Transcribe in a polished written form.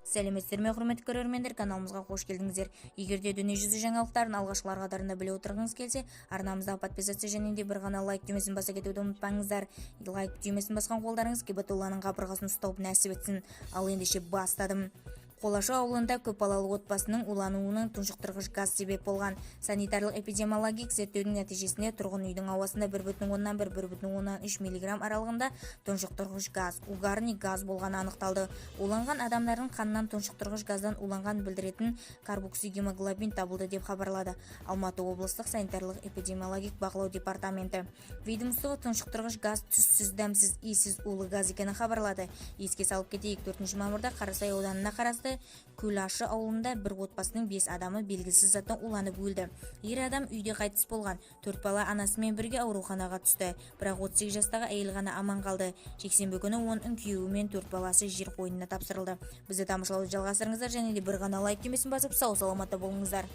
Сәлеметсіздер ме, құрметті көрермендер, каналымызға қош келдіңіздер. Егер де дүниежүзі жаңалықтарын алғашқылар қатарында біле отырғыңыз келсе, арнамыздағы подписация және де бір ғана лайк түймесін баса кетуді ұмытпаңыздар. Лайк түймесін басқан қолдарыңыз Кебатулланың қабырғасын ұстап нәсіп етсін. Ал ендеше бастадым. Қолашы ауылында көпбалалы отбасының улануының тұншықтырғыш газ себеп болған. Санитарлық-эпидемиологик зерттеудің нәтижесінде тұрғын үйдің ауасында 1,1-1,3 мг аралығында тұншықтырғыш газ, угарный газ болғаны анықталды. Уланған адамдардың қанынан тұншықтырғыш газдан уланған білдіретін карбоксигемоглобин табылды деп хабарлады Алматы облыстық санитарлық-эпидемиологик бақылау департаменті. Ведомство тұншықтырғыш газ түссіз, дәмсіз, иіссіз улы газ екені хабарлады. Еске салып кетейік, 4 мамырда Қарасай ауданына қарасты Күлашы ауылында бір отбасының 5 адамы белгісіз заттан уланып өлді. Ер адам үйде қайтыс болған. 4 бала анасымен бірге ауруханаға түсті. Бірақ 38 жастағы әйел ғана аман қалды. Жексенбі күні оның күйеуі мен 4 баласы жер қойнына тапсырылды. Бізді тамашалауды жалғастырыңыздар және де бір ғана лайк түймесін басып сау саламатта болыңыздар.